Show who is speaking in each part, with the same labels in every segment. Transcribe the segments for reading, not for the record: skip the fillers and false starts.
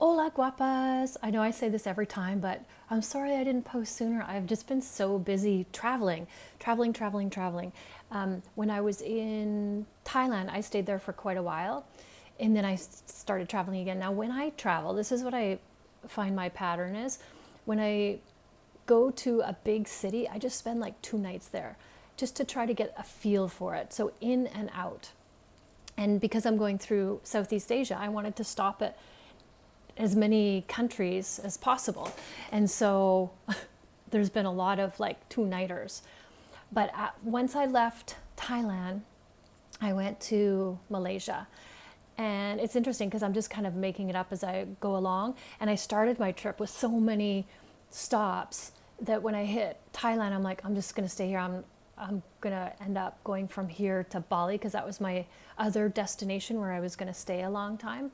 Speaker 1: Hola guapas! I know I say this every time, but I'm sorry I didn't post sooner. I've just been so busy traveling. When I was in Thailand, I stayed there for quite a while, and then I started traveling again. Now, when I travel, this is what I find my pattern is. When I go to a big city, I just spend like 2 nights there just to try to get a feel for it. So in and out. And because I'm going through Southeast Asia, I wanted to stop at as many countries as possible. And so there's been a lot of like 2-nighters. But once I left Thailand, I went to Malaysia. And it's interesting because I'm just kind of making it up as I go along. And I started my trip with so many stops that when I hit Thailand, I'm like, I'm just going to stay here. I'm going to end up going from here to Bali because that was my other destination where I was going to stay a long time.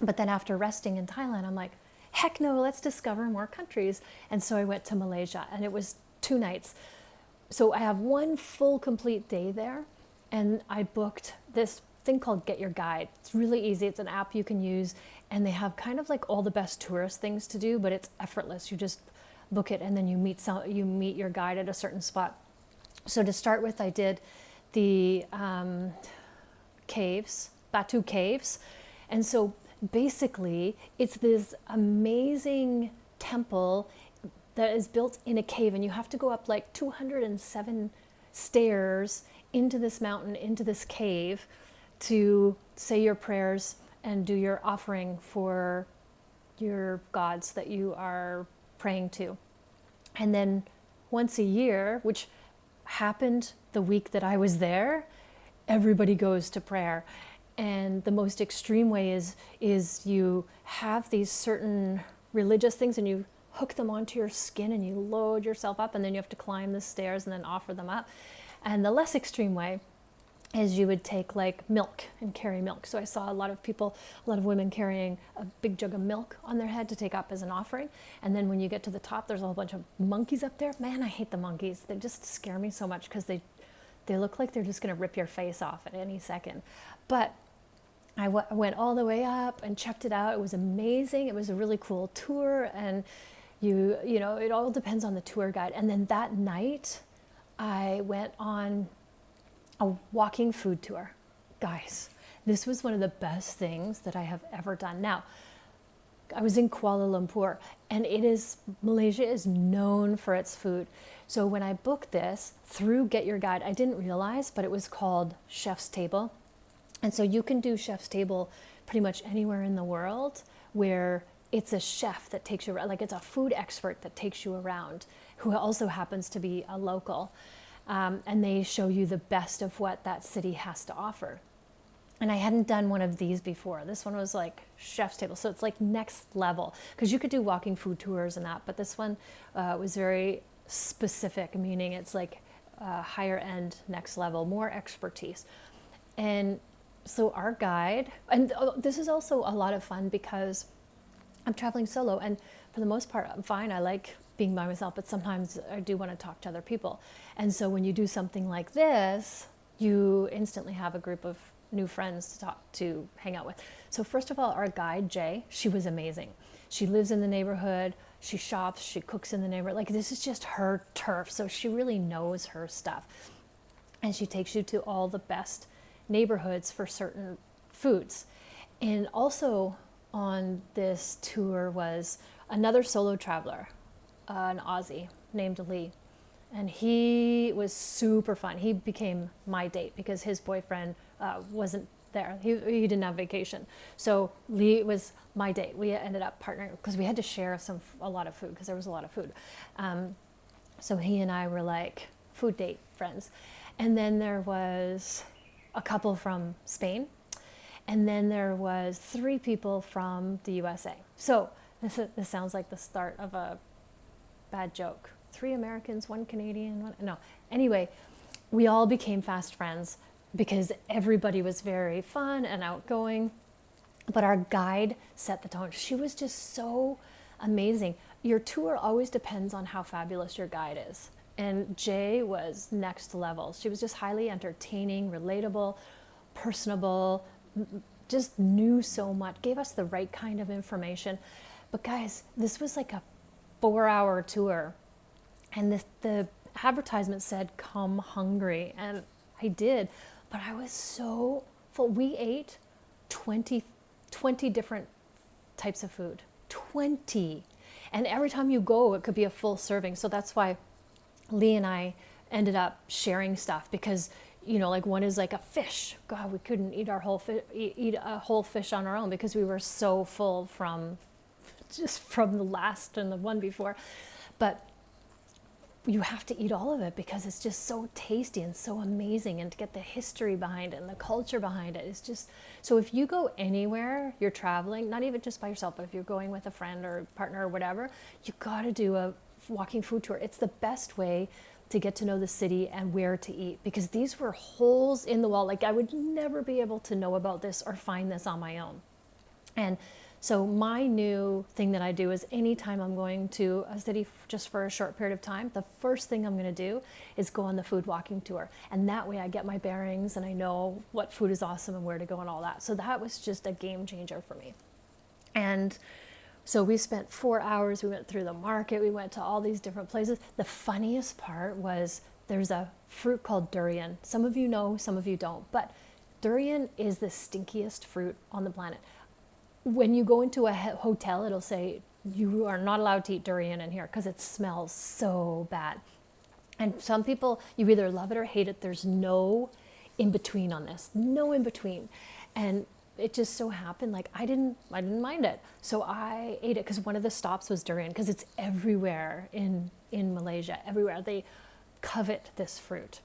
Speaker 1: But then after resting in Thailand, I'm like, heck no, let's discover more countries. And so I went to Malaysia, and it was 2 nights. So I have one full complete day there, and I booked this thing called Get Your Guide. It's really easy. It's an app you can use, and they have kind of like all the best tourist things to do, but it's effortless. You just book it, and then you meet your guide at a certain spot. So to start with, I did the caves, Batu Caves. And so basically, it's this amazing temple that is built in a cave, and you have to go up like 207 stairs into this mountain, into this cave, to say your prayers and do your offering for your gods that you are praying to. And then once a year, which happened the week that I was there, everybody goes to prayer. And the most extreme way is you have these certain religious things and you hook them onto your skin and you load yourself up, and then you have to climb the stairs and then offer them up. And the less extreme way is you would take like milk and carry milk. So I saw a lot of women carrying a big jug of milk on their head to take up as an offering. And then when you get to the top, there's a whole bunch of monkeys up there. Man, I hate the monkeys. They just scare me so much because they look like they're just going to rip your face off at any second. But I went all the way up and checked it out. It was amazing. It was a really cool tour, and you know, it all depends on the tour guide. And then that night, I went on a walking food tour. Guys, this was one of the best things that I have ever done. Now, I was in Kuala Lumpur, and Malaysia is known for its food. So when I booked this through Get Your Guide, I didn't realize, but it was called Chef's Table. And so you can do Chef's Table pretty much anywhere in the world where it's a chef that takes you around, like it's a food expert that takes you around, who also happens to be a local. And they show you the best of what that city has to offer. And I hadn't done one of these before. This one was like Chef's Table. So it's like next level, because you could do walking food tours and that, but this one was very specific, meaning it's like higher end, next level, more expertise. And so our guide, and this is also a lot of fun because I'm traveling solo, and for the most part, I'm fine. I like being by myself, but sometimes I do want to talk to other people. And so when you do something like this, you instantly have a group of new friends to hang out with. So first of all, our guide, Jay, she was amazing. She lives in the neighborhood, she shops, she cooks in the neighborhood. Like, this is just her turf. So she really knows her stuff. And she takes you to all the best neighborhoods for certain foods. And also on this tour was another solo traveler, an Aussie named Lee. And he was super fun. He became my date because his boyfriend wasn't there. He didn't have vacation. So Lee was my date. We ended up partnering because we had to share a lot of food because there was a lot of food. So he and I were like food date friends. And then there was a couple from Spain. And then there was 3 people from the USA. So this sounds like the start of a bad joke. 3 Americans, 1 Canadian, no. Anyway, we all became fast friends because everybody was very fun and outgoing. But our guide set the tone. She was just so amazing. Your tour always depends on how fabulous your guide is. And Jay was next level. She was just highly entertaining, relatable, personable, just knew so much, gave us the right kind of information. But guys, this was like a 4-hour tour, and the advertisement said, "Come hungry," and I did, but I was so full. We ate 20 different types of food, 20, and every time you go, it could be a full serving. So that's why Lee and I ended up sharing stuff, because like one is like a fish. God, we couldn't eat eat a whole fish on our own because we were so full from the last and the one before. But you have to eat all of it because it's just so tasty and so amazing, and to get the history behind it and the culture behind it is just. So if you go anywhere, you're traveling, not even just by yourself, but if you're going with a friend or partner or whatever, you got to do a walking food tour. It's the best way to get to know the city and where to eat, because these were holes in the wall. Like, I would never be able to know about this or find this on my own. And so my new thing that I do is anytime I'm going to a city just for a short period of time, the first thing I'm going to do is go on the food walking tour. And that way I get my bearings and I know what food is awesome and where to go and all that. So that was just a game changer for me. And so we spent 4 hours. We went through the market. We went to all these different places. The funniest part was there's a fruit called durian. Some of you know, some of you don't. But durian is the stinkiest fruit on the planet. When you go into a hotel, it'll say you are not allowed to eat durian in here because it smells so bad. And some people, you either love it or hate it. There's no in between on this, no in between. And it just so happened, like I didn't mind it, so I ate it because one of the stops was durian, because it's everywhere in Malaysia. Everywhere they covet this fruit,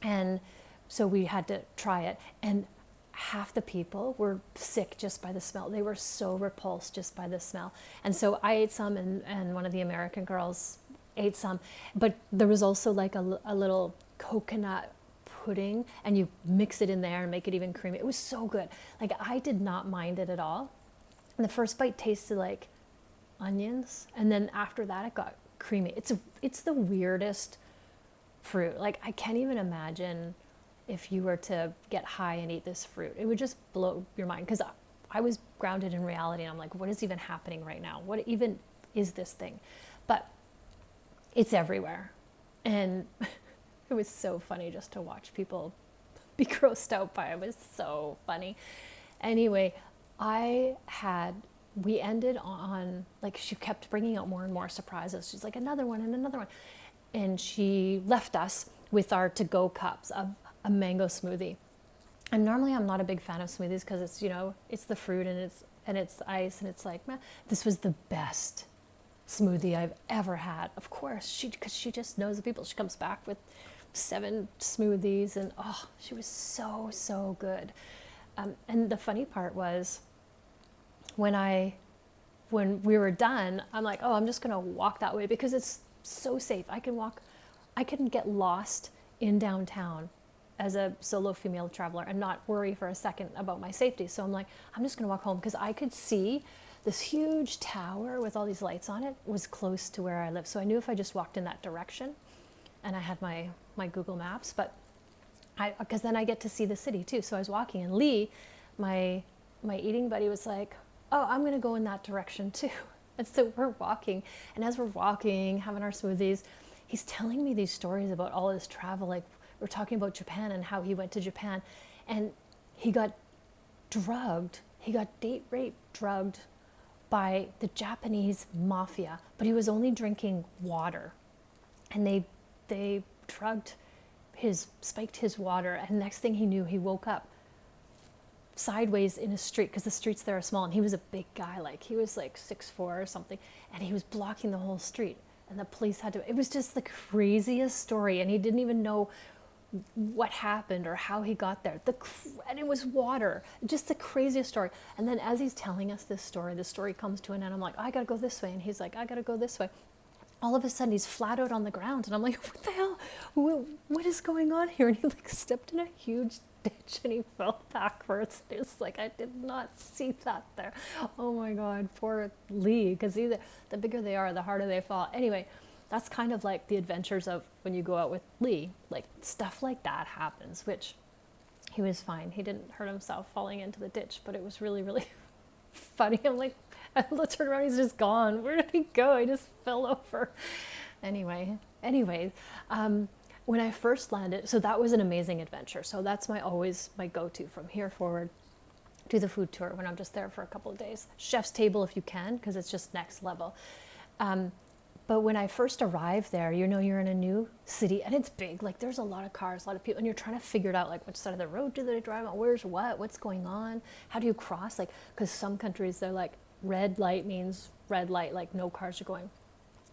Speaker 1: and so we had to try it. And half the people were sick just by the smell. They were so repulsed just by the smell. And so I ate some, and one of the American girls ate some. But there was also like a little coconut pudding, and you mix it in there and make it even creamy. It was so good. Like, I did not mind it at all. And the first bite tasted like onions, and then after that it got creamy. It's the weirdest fruit. Like, I can't even imagine if you were to get high and eat this fruit. It would just blow your mind, because I was grounded in reality, and I'm like, what is even happening right now? What even is this thing? But it's everywhere. And it was so funny just to watch people be grossed out by it. It was so funny. Anyway, we ended on, like, she kept bringing out more and more surprises. She's like, another one and another one. And she left us with our to-go cups of a mango smoothie. And normally I'm not a big fan of smoothies because it's, it's the fruit and it's ice, and it's like, man, this was the best smoothie I've ever had. Of course, because she just knows the people. She comes back with 7 smoothies, and she was so good. And the funny part was, when we were done, I'm like, I'm just gonna walk that way because it's so safe. I can get lost in downtown as a solo female traveler and not worry for a second about my safety. So I'm like, I'm just gonna walk home, because I could see this huge tower with all these lights on it was close to where I live. So I knew if I just walked in that direction, and I had my Google Maps, but because then I get to see the city too. So I was walking, and Lee, my eating buddy, was like, I'm gonna go in that direction too. And so we're walking, and as we're walking, having our smoothies, he's telling me these stories about all his travel. Like, we're talking about Japan and how he went to Japan, and he got date raped, drugged by the Japanese mafia, but he was only drinking water, and they spiked his water, and next thing he knew, he woke up sideways in a street, because the streets there are small, and he was a big guy, like he was like 6'4" or something, and he was blocking the whole street, and the police it was just the craziest story, and he didn't even know what happened or how he got there. And it was water, just the craziest story. And then as he's telling us this story, the story comes to an end. I'm like, I gotta go this way, and he's like, I gotta go this way. All of a sudden he's flat out on the ground, and I'm like, what the hell? What is going on here? And he like stepped in a huge ditch, and he fell backwards. It's like, I did not see that there. Oh my God, poor Lee, because the bigger they are, the harder they fall. Anyway, that's kind of like the adventures of when you go out with Lee. Like, stuff like that happens, which He was fine. He didn't hurt himself falling into the ditch, but it was really, really funny. I'm like, I turned around, he's just gone. Where did he go? I just fell over. Anyways, when I first landed, so that was an amazing adventure. So that's always my go-to from here forward, do the food tour when I'm just there for a couple of days. Chef's table if you can, because it's just next level. But when I first arrived there, you're in a new city and it's big. Like there's a lot of cars, a lot of people, and you're trying to figure it out, like which side of the road do they drive on? Where's what's going on? How do you cross? Like, because some countries they're like red light means red light, like no cars are going.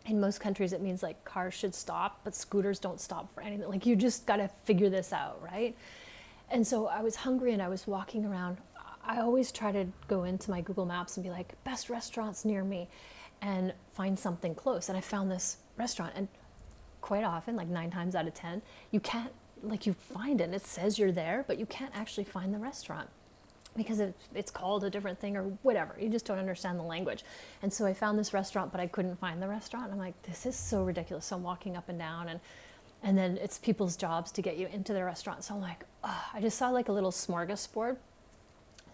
Speaker 1: In most countries it means like cars should stop, but scooters don't stop for anything. Like you just got to figure this out, right? And so I was hungry and I was walking around. I always try to go into my Google Maps and be like, best restaurants near me, and find something close. And I found this restaurant, and quite often, like 9 times out of 10, you can't, like you find it and it says you're there, but you can't actually find the restaurant because it's called a different thing or whatever. You just don't understand the language. And so I found this restaurant, but I couldn't find the restaurant. I'm like, this is so ridiculous. So I'm walking up and down, and then it's people's jobs to get you into the restaurant. So I'm like, oh, I just saw like a little smorgasbord.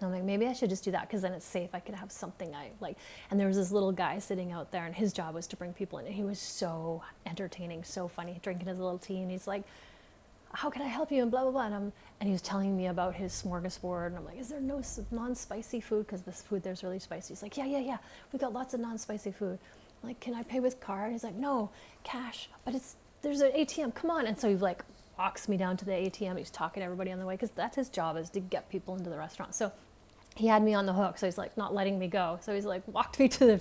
Speaker 1: And I'm like, maybe I should just do that because then it's safe. I could have something I like. And there was this little guy sitting out there, and his job was to bring people in. And he was so entertaining, so funny, drinking his little tea. And he's like, how can I help you? And blah, blah, blah. And he was telling me about his smorgasbord. And I'm like, is there no non-spicy food? Because this food there's really spicy. He's like, yeah. We got lots of non-spicy food. I'm like, can I pay with card? He's like, no, cash. But there's an ATM. Come on. And so he like walks me down to the ATM. He's talking to everybody on the way because that's his job, is to get people into the restaurant. So he had me on the hook, so he's like not letting me go. So he's like walked me to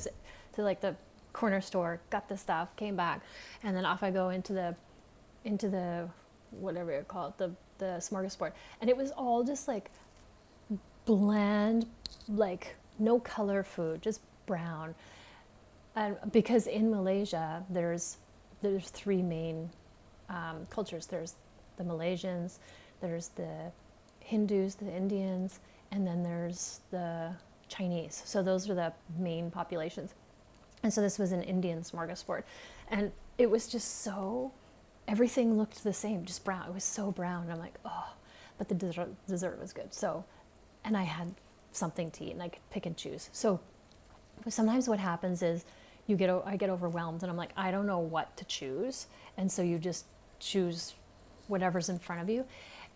Speaker 1: like the corner store, got the stuff, came back, and then off I go into the whatever you call it, the smorgasbord. And it was all just like bland, like no color food, just brown. And because in Malaysia there's 3 main cultures. There's the Malaysians, there's the Hindus, the Indians, and then there's the Chinese. So those are the main populations. And so this was an Indian smorgasbord. And it was just so, everything looked the same, just brown. It was so brown. And I'm like, oh, but the dessert was good. So, and I had something to eat and I could pick and choose. So sometimes what happens is I get overwhelmed and I'm like, I don't know what to choose. And so you just choose whatever's in front of you.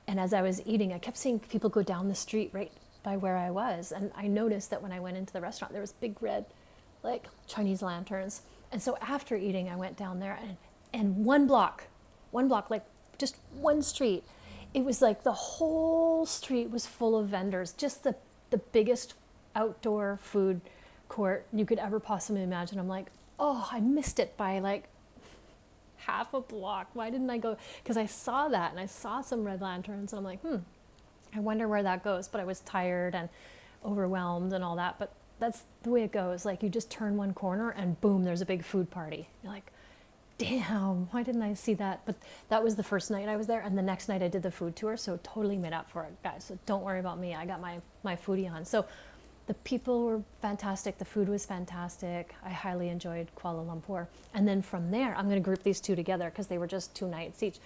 Speaker 1: And as I was eating, I kept seeing people go down the street right by where I was. And I noticed that when I went into the restaurant, there was big red, like Chinese lanterns. And so after eating, I went down there and one block, like just one street, it was like the whole street was full of vendors, just the biggest outdoor food court you could ever possibly imagine. I'm like, oh, I missed it by like half a block. Why didn't I go? Because I saw that and I saw some red lanterns and I'm like, I wonder where that goes. But I was tired and overwhelmed and all that. But that's the way it goes. Like you just turn one corner and boom, there's a big food party. You're like, damn, why didn't I see that? But that was the first night I was there. And the next night I did the food tour. So totally made up for it, guys. So don't worry about me. I got my foodie on. So the people were fantastic. The food was fantastic. I highly enjoyed Kuala Lumpur. And then from there, I'm going to group these 2 together because they were just 2 nights each.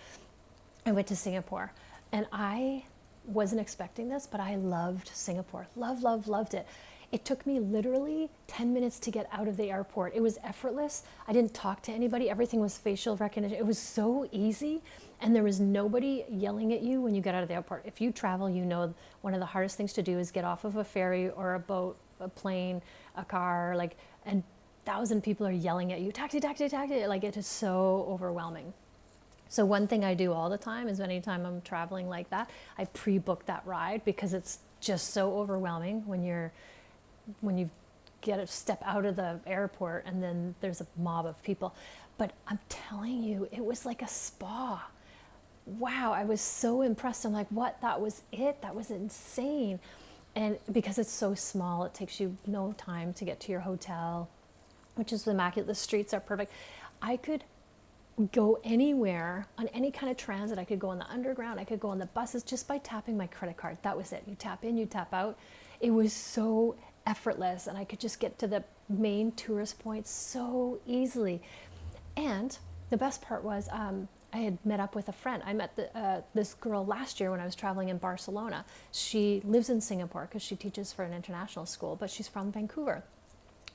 Speaker 1: I went to Singapore. And I wasn't expecting this, but I loved Singapore. Loved it. It took me literally 10 minutes to get out of the airport. It was effortless. I didn't talk to anybody. Everything was facial recognition. It was so easy. And there was nobody yelling at you when you get out of the airport. If you travel, you know one of the hardest things to do is get off of a ferry or a boat, a plane, a car, like, and 1,000 people are yelling at you, taxi, taxi, taxi. Like, it is so overwhelming. So one thing I do all the time is anytime I'm traveling like that, I pre-book that ride because it's just so overwhelming when you get a step out of the airport and then there's a mob of people. But I'm telling you, it was like a spa. Wow, I was so impressed. I'm like, what? That was it? That was insane. And because it's so small, it takes you no time to get to your hotel, which is immaculate. The streets are perfect. I could go anywhere on any kind of transit. I could go on the underground. I could go on the buses just by tapping my credit card. That was it. You tap in, you tap out. It was so effortless, and I could just get to the main tourist points so easily. And the best part was I had met up with a friend. I met this girl last year when I was traveling in Barcelona. She lives in Singapore because she teaches for an international school, but she's from Vancouver.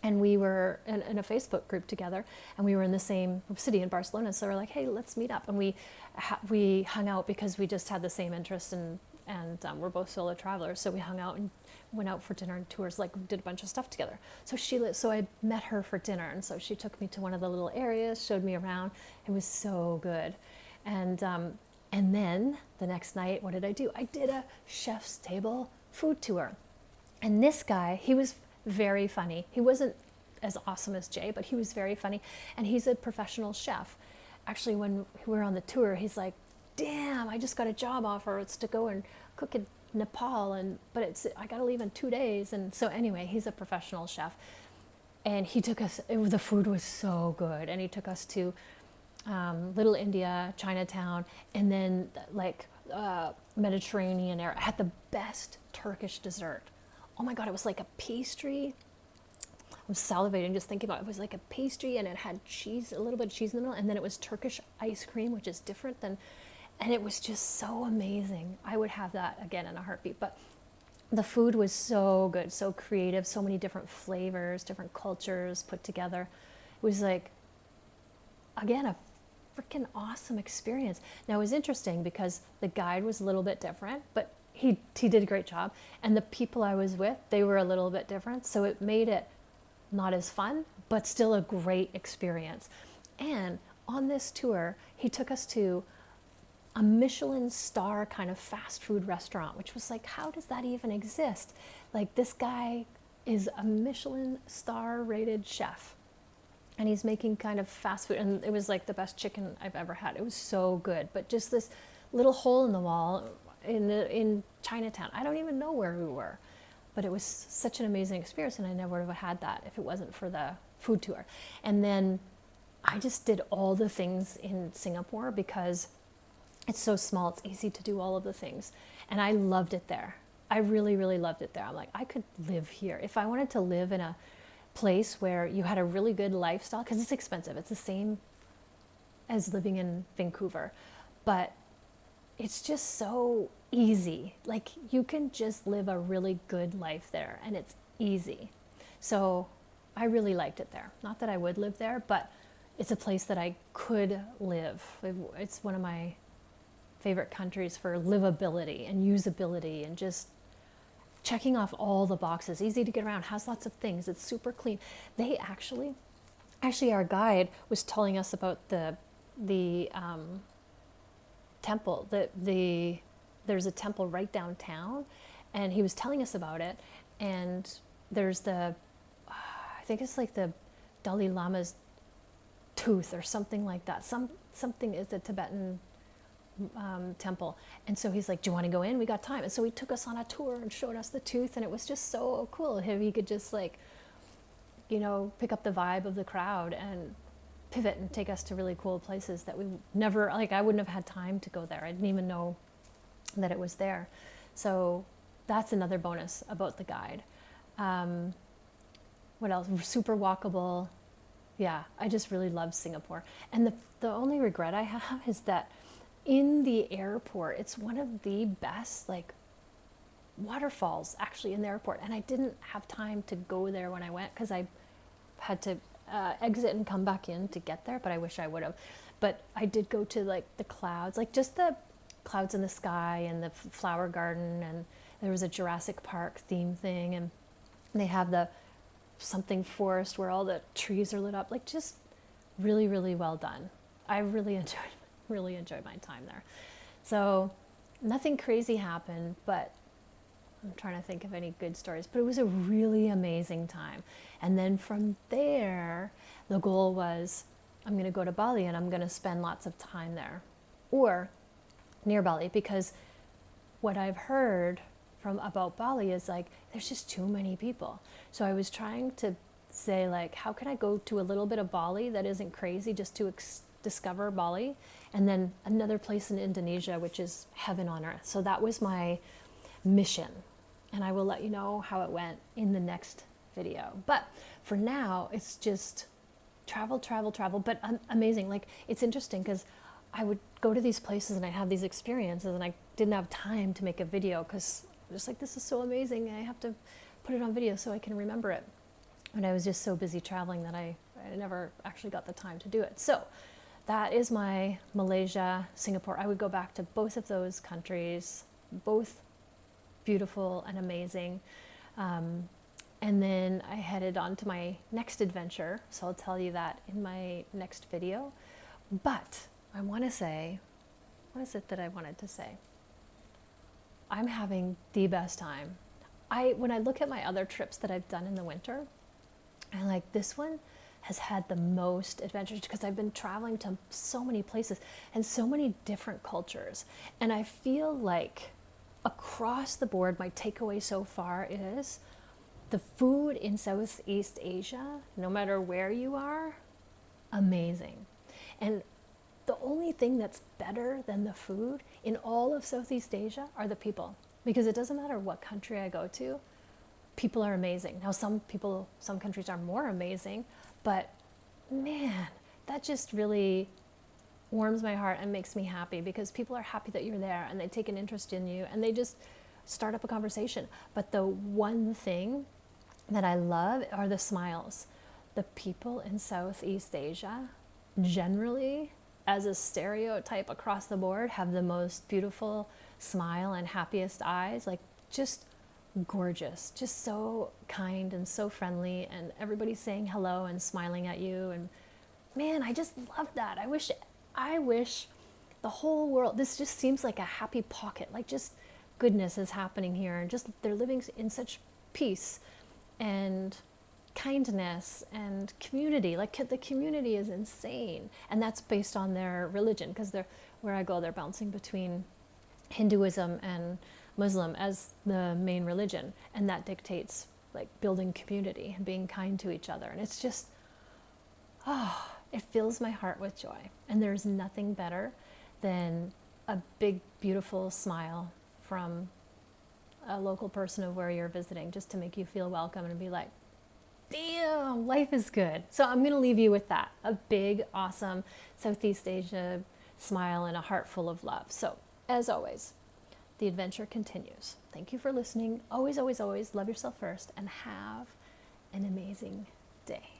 Speaker 1: And we were in a Facebook group together, and we were in the same city in Barcelona. So we're like, hey, let's meet up. And we hung out because we just had the same interests, and we're both solo travelers. So we hung out and went out for dinner and tours, like did a bunch of stuff together. So I met her for dinner, and so she took me to one of the little areas, showed me around. It was so good. And then the next night, what did I do? I did a chef's table food tour. And this guy, he was very funny. He wasn't as awesome as Jay, but he was very funny. And he's a professional chef. Actually, when we were on the tour, he's like, damn, I just got a job offer. It's to go and cook in Nepal, but I got to leave in 2 days. And so anyway, he's a professional chef. And he took us, the food was so good. And he took us to Little India, Chinatown, and then like Mediterranean area. I had the best Turkish dessert. Oh my God, it was like a pastry. I'm salivating just thinking about it. It was like a pastry, and it had cheese, a little bit of cheese in the middle, and then it was Turkish ice cream, which is different than, and it was just so amazing. I would have that again in a heartbeat. But the food was so good, so creative, so many different flavors, different cultures put together. It was like, again, a freaking awesome experience. Now it was interesting because the guide was a little bit different, but he did a great job. And the people I was with, they were a little bit different. So it made it not as fun, but still a great experience. And on this tour, he took us to a Michelin star kind of fast food restaurant, which was like, how does that even exist? Like, this guy is a Michelin star rated chef, and he's making kind of fast food. And it was like the best chicken I've ever had. It was so good, but just this little hole in the wall in Chinatown. I don't even know where we were, but it was such an amazing experience, and I never would have had that if it wasn't for the food tour. And then I just did all the things in Singapore because it's so small, it's easy to do all of the things. And I loved it there. I really, really loved it there. I'm like, I could live here. If I wanted to live in a place where you had a really good lifestyle, because it's expensive, it's the same as living in Vancouver, but it's just so easy. Like, you can just live a really good life there, and it's easy. So I really liked it there. Not that I would live there, but it's a place that I could live. It's one of my favorite countries for livability and usability and just checking off all the boxes. Easy to get around, has lots of things, it's super clean. They actually our guide was telling us about the temple. There's a temple right downtown, and he was telling us about it. And there's I think it's like the Dalai Lama's tooth or something like that. Something is a Tibetan temple. And so he's like, do you want to go in? We got time. And so he took us on a tour and showed us the tooth, and it was just so cool. He could just, like, pick up the vibe of the crowd and pivot and take us to really cool places that we never, like, I wouldn't have had time to go there. I didn't even know that it was there. So that's another bonus about the guide. What else? Super walkable. Yeah, I just really love Singapore. And the only regret I have is that in the airport, it's one of the best, like, waterfalls actually in the airport. And I didn't have time to go there when I went because I had to exit and come back in to get there, but I wish I would have. But I did go to, like, the clouds, like just the clouds in the sky and the flower garden, and there was a Jurassic Park theme thing, and they have the something forest where all the trees are lit up, like, just really, really well done. I really enjoyed my time there. So nothing crazy happened, but I'm trying to think of any good stories, but it was a really amazing time. And then from there, the goal was, I'm going to go to Bali and I'm going to spend lots of time there or near Bali, because what I've heard about Bali is, like, there's just too many people. So I was trying to say, like, how can I go to a little bit of Bali that isn't crazy, just to discover Bali, and then another place in Indonesia, which is heaven on earth. So that was my mission, and I will let you know how it went in the next video. But for now, it's just travel, but amazing. Like, it's interesting because I would go to these places and I'd have these experiences and I didn't have time to make a video because I'm just like, this is so amazing. I have to put it on video so I can remember it. And I was just so busy traveling that I never actually got the time to do it. So that is my Malaysia, Singapore. I would go back to both of those countries, both beautiful and amazing. And then I headed on to my next adventure. So I'll tell you that in my next video. But I want to say, what is it that I wanted to say? I'm having the best time. When I look at my other trips that I've done in the winter, I like this one has had the most adventures because I've been traveling to so many places and so many different cultures. And I feel like across the board, my takeaway so far is the food in Southeast Asia, no matter where you are, amazing. And the only thing that's better than the food in all of Southeast Asia are the people. Because it doesn't matter what country I go to, people are amazing. Now, some countries are more amazing, but man, that just really warms my heart and makes me happy because people are happy that you're there and they take an interest in you and they just start up a conversation. But the one thing that I love are the smiles. The people in Southeast Asia generally, as a stereotype across the board, have the most beautiful smile and happiest eyes, like just gorgeous, just so kind and so friendly, and everybody's saying hello and smiling at you. And man, I just love that. I wish the whole world, this just seems like a happy pocket, like just goodness is happening here, and just they're living in such peace and kindness and community. Like the community is insane, and that's based on their religion, because where I go, they're bouncing between Hinduism and Muslim as the main religion, and that dictates like building community and being kind to each other. And it's just, it fills my heart with joy. And there's nothing better than a big, beautiful smile from a local person of where you're visiting, just to make you feel welcome and be like, damn, life is good. So I'm going to leave you with that, a big, awesome Southeast Asia smile and a heart full of love. So as always, the adventure continues. Thank you for listening. Always, always, always love yourself first, and have an amazing day.